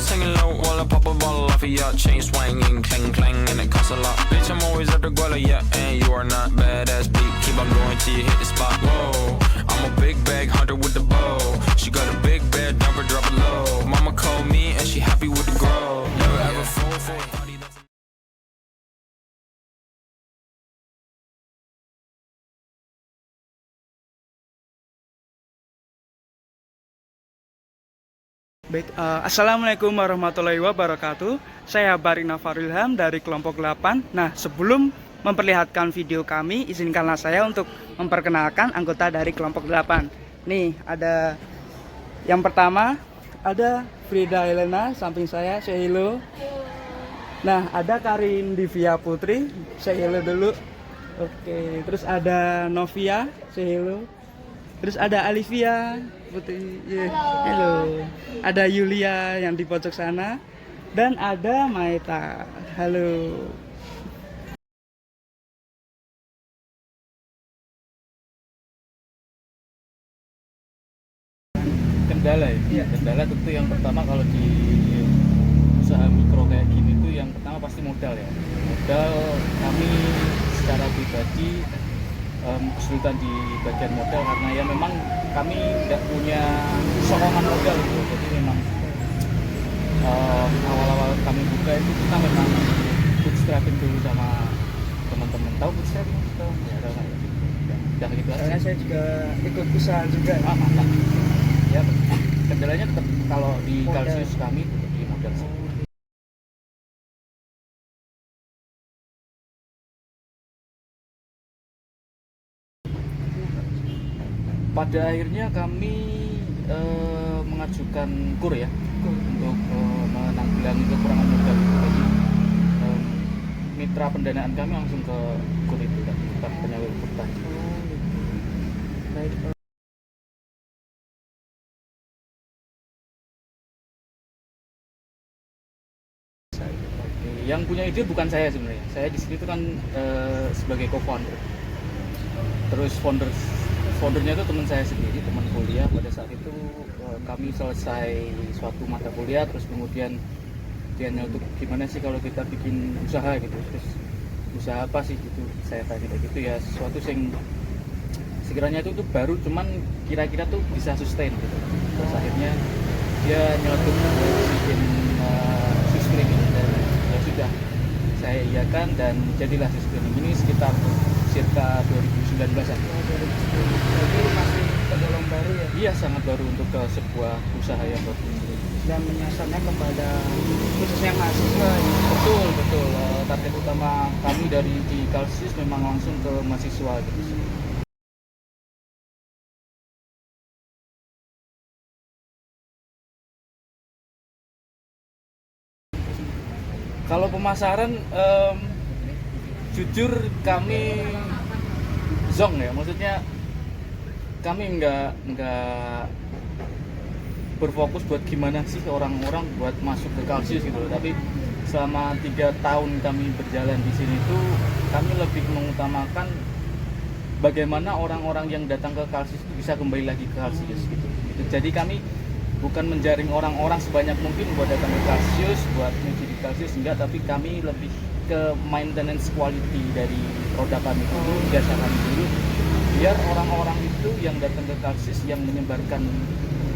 singing low while I pop a bottle off of ya. Chain swinging, clang clang, and it costs a lot. Bitch, I'm always at the guala, yeah, and you are not badass beat. Keep on going till you hit the spot. Whoa, I'm a big bag hunter with the bow. She got a big bed, never drop it low. Mama called me and she happy with the grow. Never ever fall for a party that's Baik, Assalamualaikum warahmatullahi wabarakatuh. Saya Barina Farilham dari kelompok 8. Nah, sebelum memperlihatkan video kami, izinkanlah saya untuk memperkenalkan anggota dari kelompok 8. Nih, ada yang pertama, ada Frida Helena, samping saya, say hello. Nah, ada Karin Divya Putri, say hello dulu. Oke, terus ada Novia, say hello. Terus ada Alivia Putri, halo. Ada Yulia yang di pojok sana, dan ada Maeta, halo. Kendala ya? Kendala tentu yang pertama kalau di usaha mikro kayak gini tuh yang pertama pasti modal ya. Modal kami secara pribadi kesulitan di bagian modal karena ya memang kami tidak punya sokongan modal gitu. Jadi memang awal-awal kami buka itu kita memang bootstrapping dulu sama teman-teman. Tahu bootstrapping? Ya ada lah ya. Udah gitu aja. Karena saya juga ikut usaha juga. Mantap. Ya, kendalanya tetap kalau di Calsius kami tetap di modal sih. Pada akhirnya kami mengajukan KUR ya untuk menanggulangi kekurangan modal. Jadi mitra pendanaan kami langsung ke KUR itu kan, bukan penyalur KUR tadi. Baik. Yang punya ide bukan saya sebenarnya. Saya di sini tuh kan sebagai co-founder. Terus foundernya itu teman saya sendiri, teman kuliah. Pada saat itu kami selesai suatu mata kuliah, terus kemudian dia nyeletuk gimana sih kalau kita bikin usaha gitu. Terus usaha apa sih gitu? Saya tanya kayak gitu ya, sesuatu yang sekiranya itu tuh baru, cuman kira-kira tuh bisa sustain gitu. Terus akhirnya dia nyeletuk bikin sis cleaning dan ya sudah saya iakan dan jadilah sis cleaning ini sekitar circa 2019-an. Jadi masih tergolong baru ya? Iya, sangat baru untuk sebuah usaha yang baru ini. Dan menyasarnya kepada khususnya mahasiswa ya? Betul. Target utama kami dari di Calsius memang langsung ke mahasiswa gitu sih. Kalau pemasaran, jujur kami zong ya, maksudnya kami nggak berfokus buat gimana sih orang-orang buat masuk ke Calsius gitu loh. Tapi selama 3 tahun kami berjalan di sini tuh kami lebih mengutamakan bagaimana orang-orang yang datang ke Calsius itu bisa kembali lagi ke Calsius gitu. Jadi kami bukan menjaring orang-orang sebanyak mungkin buat datang ke Calsius, buat nyuci di Calsius, enggak, tapi kami lebih ke maintenance quality dari produk kami dulu, jasa kami dulu, biar orang-orang itu yang datang ke Calsius yang menyebarkan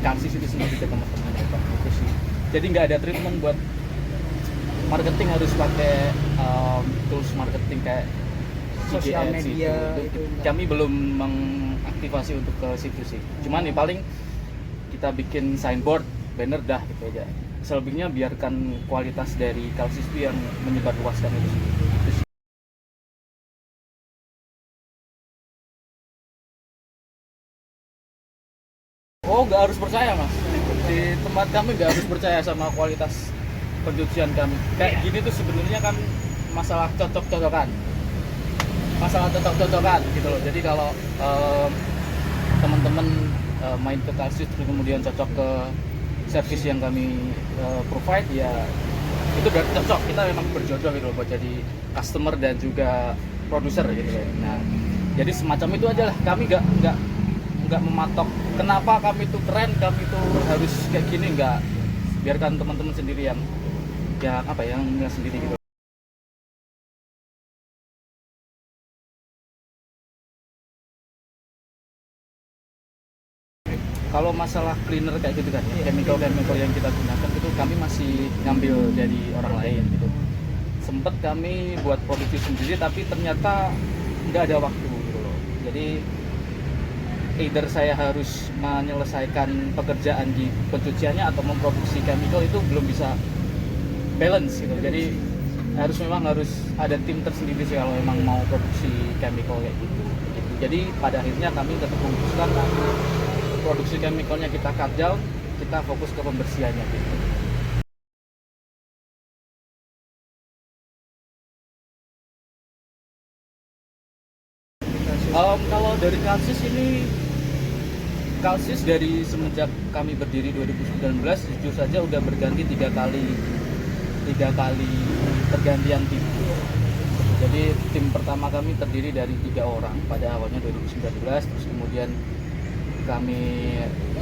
Calsius itu sendiri ke teman-teman gitu sih. Jadi nggak ada treatment buat marketing harus pakai tools marketing kayak Sosial GGS media itu. Kami belum mengaktifasi untuk ke situ sih. Cuman nih paling kita bikin signboard, banner dah gitu aja. Selebihnya biarkan kualitas dari Calsius itu yang menyebar luaskan itu sih. Oh, nggak harus percaya mas. Di tempat kami nggak harus percaya sama kualitas pencucian kami. Kayak gini tuh sebenarnya kan masalah cocok-cocokan. Gitu loh. Jadi kalau teman-teman main ke Calsius terus kemudian cocok ke servis yang kami provide ya itu udah cocok, kita memang berjodoh gitu loh buat jadi customer dan juga produser gitu ya. Nah, jadi semacam itu aja lah, kami nggak mematok kenapa kami itu keren, kami itu harus kayak gini, nggak. biarkan teman-teman sendiri yang menilai sendiri gitu. Kalau masalah cleaner kayak gitu kan, chemical yang kita gunakan itu kami masih ngambil dari orang lain gitu. Sempet kami buat produksi sendiri, tapi ternyata nggak ada waktu gitu loh. Jadi either saya harus menyelesaikan pekerjaan di pencuciannya atau memproduksi chemical, itu belum bisa balance gitu. Jadi memang harus ada tim tersendiri sih kalau memang mau produksi chemical kayak gitu. Jadi pada akhirnya kami tetap memutuskan produksi chemicalnya kita cut down, kita fokus ke pembersihannya gitu. Kalau dari Kalsis dari semenjak kami berdiri 2019 jujur saja udah berganti tiga kali pergantian tim. Jadi tim pertama kami terdiri dari 3 orang pada awalnya 2019, terus kemudian kami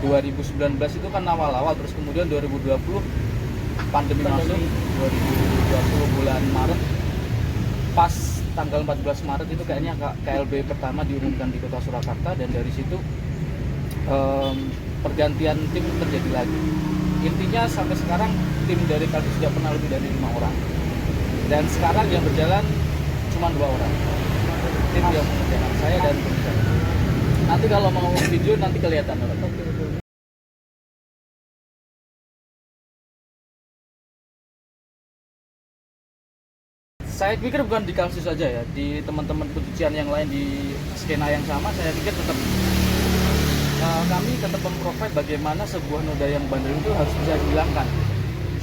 2019 itu kan awal-awal, terus kemudian 2020 pandemi masuk, 2020 bulan Maret, pas tanggal 14 Maret itu kayaknya KLB pertama diumumkan di Kota Surakarta, dan dari situ pergantian tim terjadi lagi. Intinya sampai sekarang tim dari Kalsis sudah pernah lebih dari 5 orang, dan sekarang yang berjalan cuma 2 orang, tim yang mengerjakan saya dan perusahaan. Nanti kalau mau video nanti kelihatan. Saya pikir bukan di Kalsis saja ya, di teman-teman pencucian yang lain di skena yang sama, saya pikir tetap kami tetap memprovide bagaimana sebuah noda yang bandel itu harus bisa dihilangkan.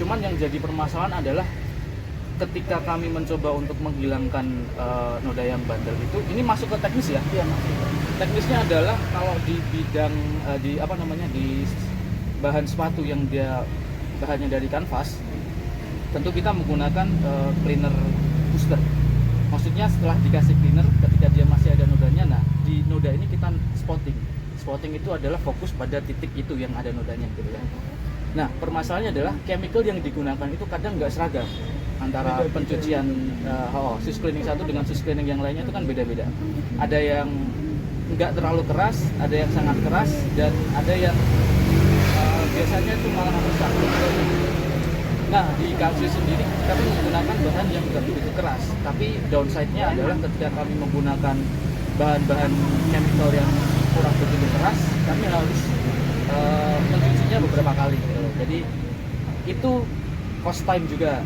Cuman yang jadi permasalahan adalah ketika kami mencoba untuk menghilangkan noda yang bandel itu, ini masuk ke teknis ya? Iya, masuk. Teknisnya adalah kalau di bidang di bahan sepatu yang dia bahannya dari kanvas, tentu kita menggunakan cleaner booster. Maksudnya setelah dikasih cleaner, ketika dia masih ada nodanya, nah di noda ini kita spotting. Spotting itu adalah fokus pada titik itu yang ada nodanya gitu ya. Nah permasalahannya adalah chemical yang digunakan itu kadang nggak seragam antara pencucian sus cleaning satu dengan sus cleaning yang lainnya, itu kan beda-beda. Ada yang nggak terlalu keras, ada yang sangat keras, dan ada yang biasanya itu malah merusak. Nah di Kalsis sendiri kami menggunakan bahan yang tidak begitu keras, tapi downside-nya adalah ketika kami menggunakan bahan-bahan chemical yang kurang begitu keras, kami harus mencucinya beberapa kali gitu. Jadi itu cost time juga,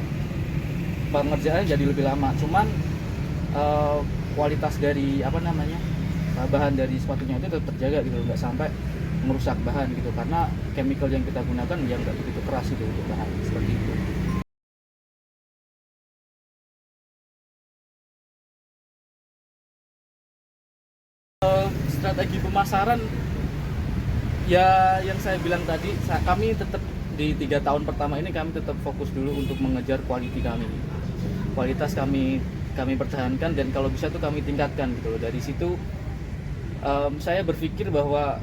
pengerjaan jadi lebih lama. Cuman kualitas dari bahan dari sepatunya itu tetap terjaga gitu, nggak sampai merusak bahan gitu, karena chemical yang kita gunakan yang nggak begitu keras itu untuk bahan seperti itu. Strategi pemasaran ya yang saya bilang tadi, kami tetap di 3 tahun pertama ini kami tetap fokus dulu untuk mengejar kualitas kami pertahankan, dan kalau bisa tuh kami tingkatkan gitu loh. Dari situ saya berpikir bahwa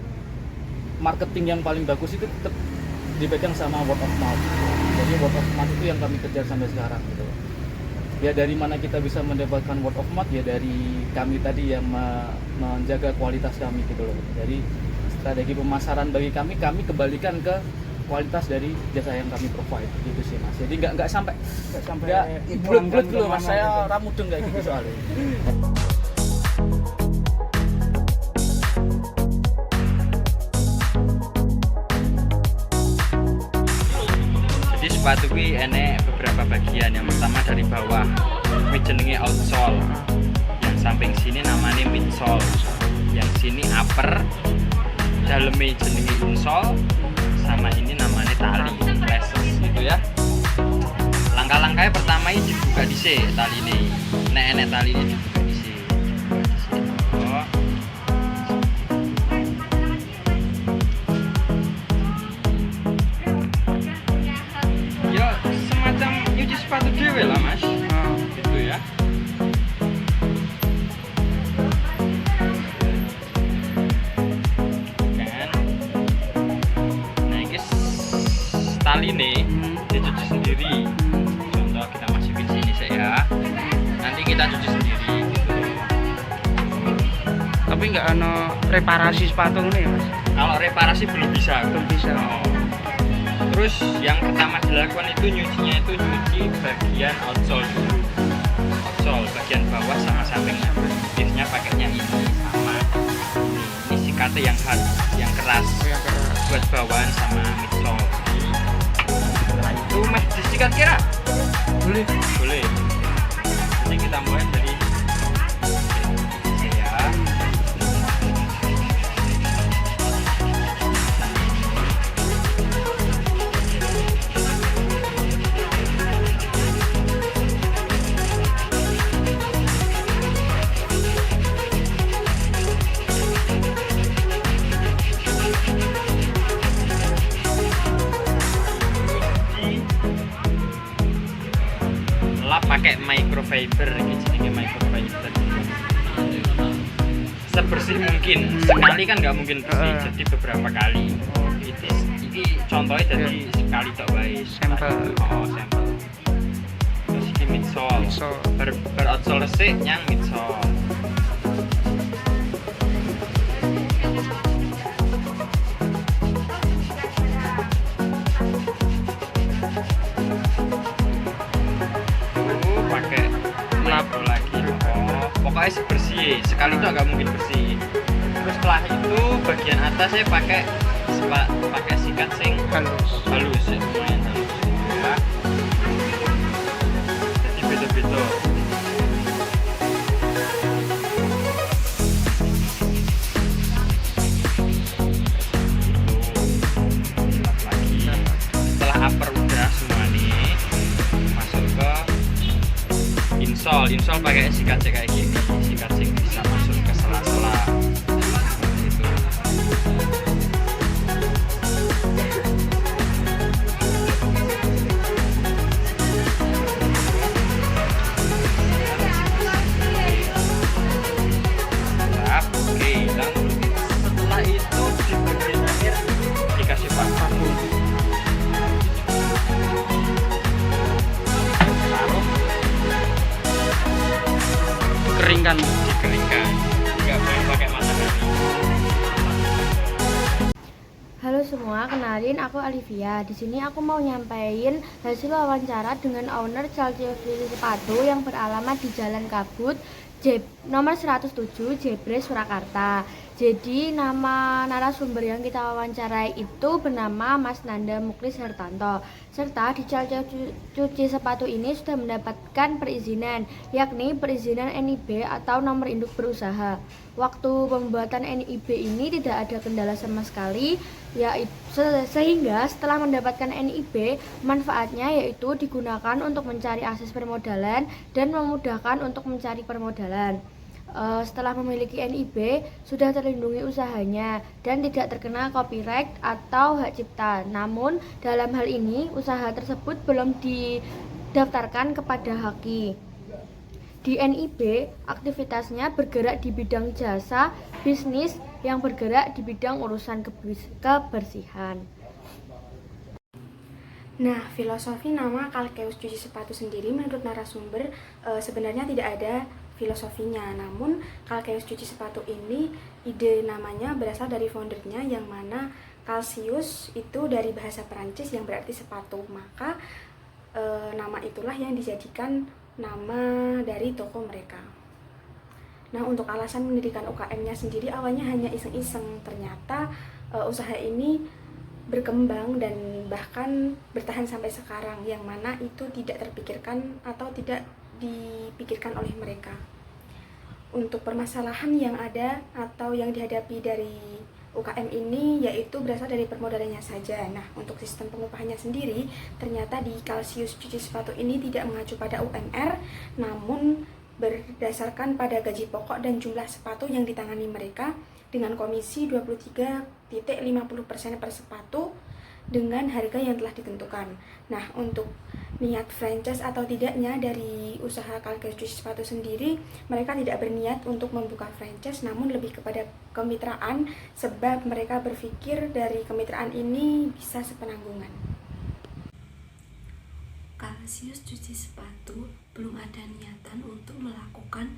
marketing yang paling bagus itu tetap dipegang sama word of mouth. Jadi word of mouth itu yang kami kejar sampai sekarang gitu. Ya dari mana kita bisa mendapatkan word of mouth, ya dari kami tadi yang menjaga kualitas kami gitu loh. Jadi strategi pemasaran bagi kami kembalikan ke kualitas dari jasa yang kami provide gitu sih Mas. Jadi nggak sampai bulat-bulat dulu Mas, saya ramudeng kayak gitu soalnya. Sepatu kuwi enek beberapa bagian. Yang pertama dari bawah kuwi jenenge outsole, yang samping sini namanya midsole, yang sini upper, dalamnya jenenge insole, sama ini namanya tali laces gitu ya. Langkah-langkahnya pertama ini dibuka dhisik tali ini, nek enek tali ini dibuka dhisik. Sepatu dewe lah Mas, gitu ya. Kan, nah ini tali nih. nggak ono reparasi sepatu nih Mas? Kalau reparasi belum bisa. Belum bisa. Oh. Terus yang pertama dilakukan itu nyucinya itu nyuci bagian outsole dulu. Outsole bagian bawah sama sampingnya. Biasanya pakainya ini sama ini sikatnya yang hard, yang keras. Yang keras. Buat bawahan sama midsole. Setelah itu meh disikat kira? Boleh. Boleh. Jadi kita mulai dari ya. Lap pakai microfiber, ini jenisnya microfiber. Sebersih mungkin, sekali kan nggak mungkin bersih, jadi beberapa kali. Ini contohnya jadi sekali tak baik. Sampel. Oh, sampel. Terus ini midsole. Ber outsole resik yang midsole. Pakai melapro lagi. Oh, pokoknya bersih. Sekali itu agak mungkin bersih. Terus setelah itu bagian atas saya pakai sikat sing Halus. halus ya, lumayan halus. Ya. Jadi beda-beda. Lagi. Setelah upper udah semua nih, masuk ke insole pakai sikat sing kayak gini. Sikat sing bisa masuk ke sela-sela. Itu. Oke, dan setelah itu di bagian akhir dikasih paku. Taruh, Dikeringkan. dikeringkan. Nggak boleh pakai matahari. Halo semua, kenalin aku Alivia. Di sini aku mau nyampein hasil wawancara dengan owner Chelsea Sepatu yang beralamat di Jalan Kabut, nomor 107, Jebres, Surakarta. Jadi nama narasumber yang kita wawancarai itu bernama Mas Nanda Muklis Hertanto. Serta di Chelsea Cuci Sepatu ini sudah mendapatkan perizinan, yakni perizinan NIB atau nomor induk berusaha. Waktu pembuatan NIB ini tidak ada kendala sama sekali, sehingga setelah mendapatkan NIB, manfaatnya yaitu digunakan untuk mencari akses permodalan dan memudahkan untuk mencari permodalan. Setelah memiliki NIB, sudah terlindungi usahanya dan tidak terkena copyright atau hak cipta. Namun, dalam hal ini, usaha tersebut belum didaftarkan kepada Haki. Di NIB, aktivitasnya bergerak di bidang jasa, bisnis yang bergerak di bidang urusan kebersihan. Nah, filosofi nama Kalkeus Cuci Sepatu sendiri menurut narasumber sebenarnya tidak ada filosofinya. Namun, Kalkeus Cuci Sepatu ini ide namanya berasal dari foundernya, yang mana Calcius itu dari bahasa Perancis yang berarti sepatu. Maka nama itulah yang dijadikan nama dari toko mereka. Nah, untuk alasan mendirikan UKM-nya sendiri awalnya hanya iseng-iseng. Ternyata usaha ini berkembang dan bahkan bertahan sampai sekarang, yang mana itu tidak terpikirkan atau tidak dipikirkan oleh mereka. Untuk permasalahan yang ada atau yang dihadapi dari UKM ini yaitu berasal dari permodalannya saja. Nah, untuk sistem pengupahannya sendiri, ternyata di Calcius Cuci Sepatu ini tidak mengacu pada UMR, namun berdasarkan pada gaji pokok dan jumlah sepatu yang ditangani mereka dengan komisi 23.50% per sepatu dengan harga yang telah ditentukan. Nah, untuk niat franchise atau tidaknya dari usaha Kalkeus Cuci Sepatu sendiri, mereka tidak berniat untuk membuka franchise, namun lebih kepada kemitraan, sebab mereka berpikir dari kemitraan ini bisa sepenanggungan. Calcius Cuci Sepatu belum ada niatan untuk melakukan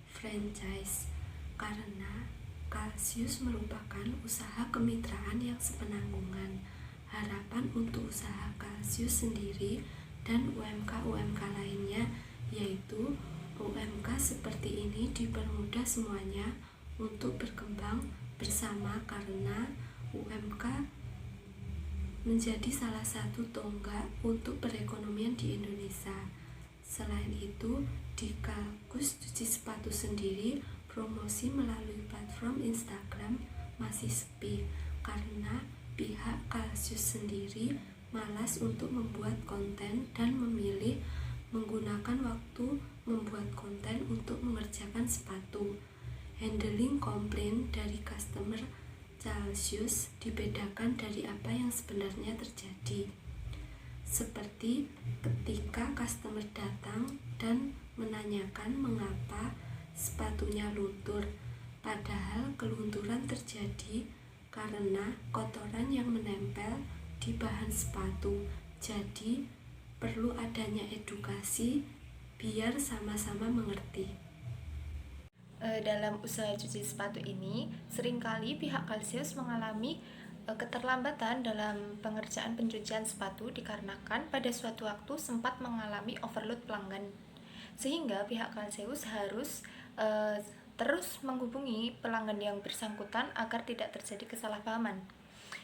franchise karena Calsius merupakan usaha kemitraan yang sepenanggungan. Harapan untuk usaha Calsius sendiri dan UMK-UMK lainnya yaitu UMK seperti ini dipermudah semuanya untuk berkembang bersama karena UMK menjadi salah satu tonggak untuk perekonomian di Indonesia. Selain itu, di Kalkus Cuci Sepatu sendiri, promosi melalui platform Instagram masih sepi karena pihak Calsius sendiri malas untuk membuat konten dan memilih menggunakan waktu membuat konten untuk mengerjakan sepatu. Handling komplain dari customer Calsius dibedakan dari apa yang sebenarnya terjadi. Seperti ketika customer datang dan menanyakan mengapa sepatunya luntur, padahal kelunturan terjadi karena kotoran yang menempel di bahan sepatu. Jadi perlu adanya edukasi biar sama-sama mengerti. Dalam usaha cuci sepatu ini, seringkali pihak Calsius mengalami keterlambatan dalam pengerjaan pencucian sepatu dikarenakan pada suatu waktu sempat mengalami overload pelanggan. Sehingga pihak Calsius harus terus menghubungi pelanggan yang bersangkutan agar tidak terjadi kesalahpahaman.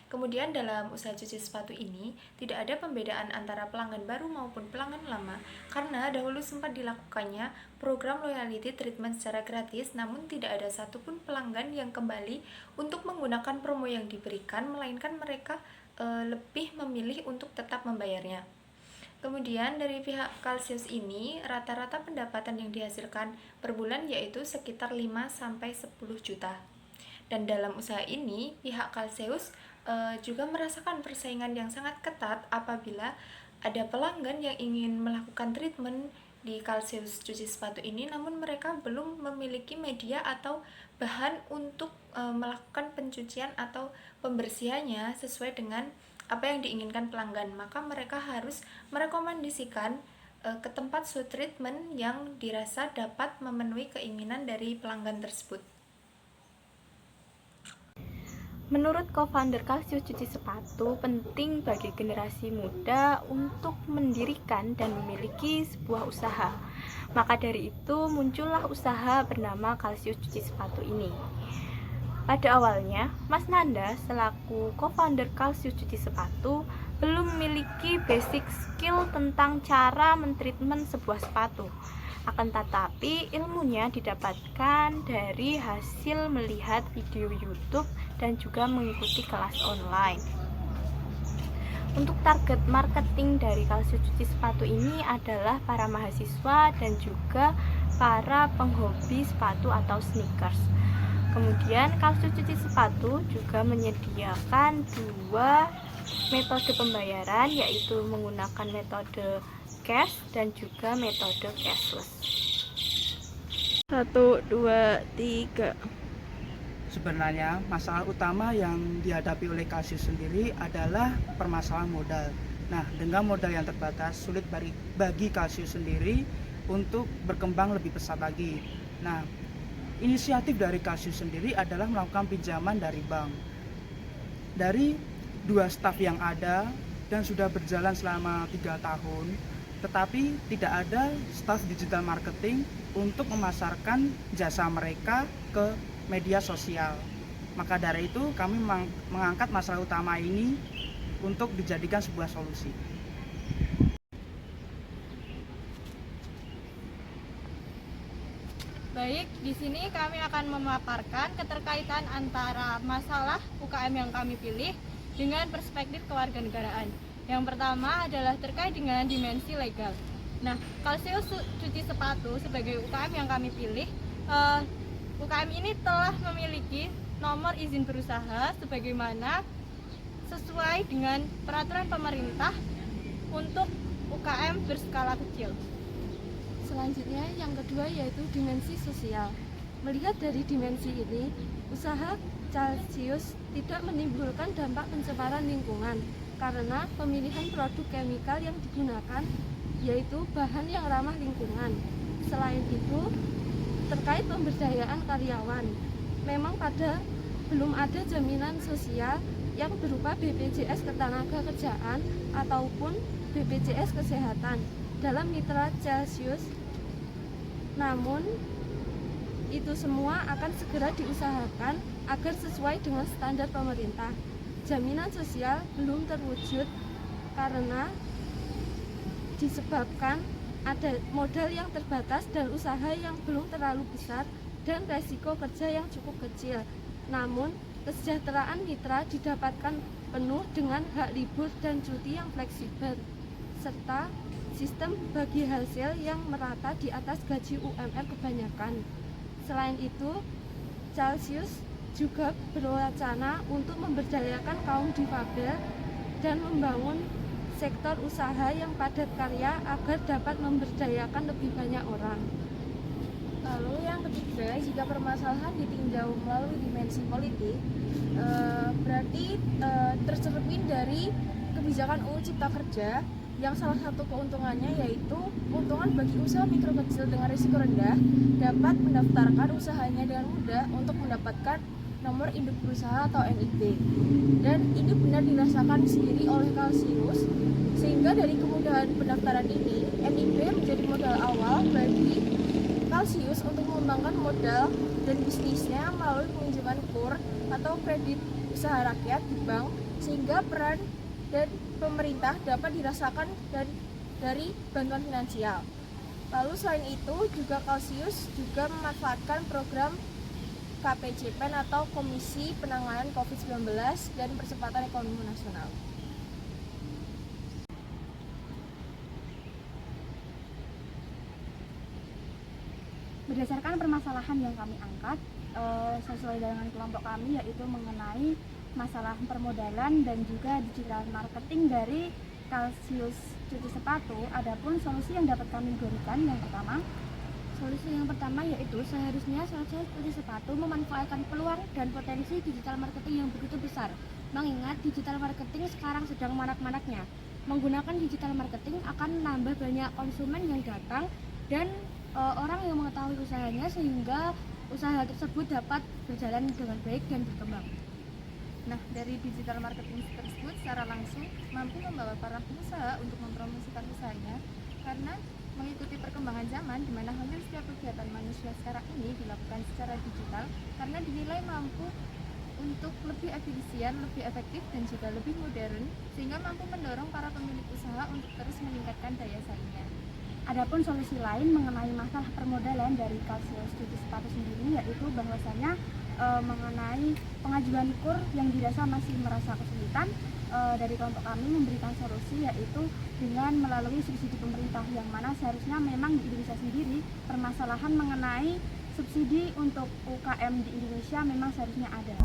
Kemudian dalam usaha cuci sepatu ini tidak ada pembedaan antara pelanggan baru maupun pelanggan lama karena dahulu sempat dilakukannya program loyalty treatment secara gratis, namun tidak ada satupun pelanggan yang kembali untuk menggunakan promo yang diberikan, melainkan mereka lebih memilih untuk tetap membayarnya. Kemudian dari pihak Calsius ini rata-rata pendapatan yang dihasilkan per bulan yaitu sekitar 5-10 juta. Dan dalam usaha ini pihak Calsius juga merasakan persaingan yang sangat ketat apabila ada pelanggan yang ingin melakukan treatment di Calsius cuci sepatu ini, namun mereka belum memiliki media atau bahan untuk melakukan pencucian atau pembersihannya sesuai dengan apa yang diinginkan pelanggan. Maka mereka harus merekomendasikan ke tempat suit treatment yang dirasa dapat memenuhi keinginan dari pelanggan tersebut. Menurut co-founder Calsius Cuci Sepatu, penting bagi generasi muda untuk mendirikan dan memiliki sebuah usaha. Maka dari itu muncullah usaha bernama Calsius Cuci Sepatu ini. Pada awalnya, Mas Nanda selaku co-founder Calsius Cuci Sepatu belum memiliki basic skill tentang cara mentreatment sebuah sepatu. Akan tetapi ilmunya didapatkan dari hasil melihat video YouTube dan juga mengikuti kelas online. Untuk target marketing dari Calsius Cuci Sepatu ini adalah para mahasiswa dan juga para penghobi sepatu atau sneakers. Kemudian Calsius Cuci Sepatu juga menyediakan 2 metode pembayaran, yaitu menggunakan metode cash dan juga metode cashless. 1, 2, 3. Sebenarnya masalah utama yang dihadapi oleh Calsius sendiri adalah permasalahan modal. Nah, dengan modal yang terbatas, sulit bagi Calsius sendiri untuk berkembang lebih pesat lagi. Nah, inisiatif dari Calsius sendiri adalah melakukan pinjaman dari bank. Dari 2 staf yang ada dan sudah berjalan selama 3 tahun, tetapi tidak ada staf digital marketing untuk memasarkan jasa mereka ke media sosial. Maka dari itu kami mengangkat masalah utama ini untuk dijadikan sebuah solusi. Baik, di sini kami akan memaparkan keterkaitan antara masalah UKM yang kami pilih dengan perspektif kewarganegaraan. Yang pertama adalah terkait dengan dimensi legal. Nah, Calsius Cuci Sepatu sebagai UKM yang kami pilih, UKM ini telah memiliki nomor izin berusaha sebagaimana sesuai dengan peraturan pemerintah untuk UKM berskala kecil. Selanjutnya yang kedua yaitu dimensi sosial. Melihat dari dimensi ini, usaha Calsius tidak menimbulkan dampak pencemaran lingkungan karena pemilihan produk chemical yang digunakan yaitu bahan yang ramah lingkungan. Selain itu, terkait pemberdayaan karyawan, memang belum ada jaminan sosial yang berupa BPJS Ketenagakerjaan ataupun BPJS Kesehatan dalam mitra Celsius. Namun itu semua akan segera diusahakan agar sesuai dengan standar pemerintah. Jaminan sosial belum terwujud karena disebabkan ada modal yang terbatas dan usaha yang belum terlalu besar dan resiko kerja yang cukup kecil. Namun, kesejahteraan mitra didapatkan penuh dengan hak libur dan cuti yang fleksibel, serta sistem bagi hasil yang merata di atas gaji UMR kebanyakan. Selain itu, Celsius juga berwacana untuk memberdayakan kaum difabel dan membangun sektor usaha yang padat karya agar dapat memberdayakan lebih banyak orang. Lalu yang ketiga, jika permasalahan ditinjau melalui dimensi politik, berarti tercermin dari kebijakan UU Cipta Kerja yang salah satu keuntungannya yaitu keuntungan bagi usaha mikro kecil dengan risiko rendah dapat mendaftarkan usahanya dengan mudah untuk mendapatkan nomor induk berusaha atau NIB. Dan ini benar dirasakan sendiri oleh Calsius, sehingga dari kemudahan pendaftaran ini, NIB menjadi modal awal bagi Calsius untuk mengembangkan modal dan bisnisnya melalui pinjaman KUR atau kredit usaha rakyat di bank, sehingga peran dan pemerintah dapat dirasakan dari bantuan finansial. Lalu selain itu juga Calsius juga memanfaatkan program KPCPEN atau Komisi Penanganan COVID-19 dan Percepatan Ekonomi Nasional. Berdasarkan permasalahan yang kami angkat sesuai dengan kelompok kami, yaitu mengenai masalah permodalan dan juga digital marketing dari Calsius Cuci Sepatu. Adapun solusi yang dapat kami berikan, solusi yang pertama yaitu seharusnya Calsius Cuci Sepatu memanfaatkan peluang dan potensi digital marketing yang begitu besar. Mengingat digital marketing sekarang sedang marak-maraknya. Menggunakan digital marketing akan menambah banyak konsumen yang datang dan orang yang mengetahui usahanya, sehingga usaha tersebut dapat berjalan dengan baik dan berkembang. Nah, dari digital marketing tersebut secara langsung mampu membawa para pengusaha untuk mempromosikan usahanya karena mengikuti perkembangan zaman di mana hampir setiap kegiatan manusia sekarang ini dilakukan secara digital karena dinilai mampu untuk lebih efisien, lebih efektif, dan juga lebih modern, sehingga mampu mendorong para pemilik usaha untuk terus meningkatkan daya saingnya. Adapun solusi lain mengenai masalah permodalan dari Calsius Cuci Sepatu sendiri, yaitu bahwasanya mengenai pengajuan KUR yang dirasa masih merasa kesulitan, dari kelompok kami memberikan solusi yaitu dengan melalui subsidi pemerintah, yang mana seharusnya memang di Indonesia sendiri permasalahan mengenai subsidi untuk UKM di Indonesia memang seharusnya ada.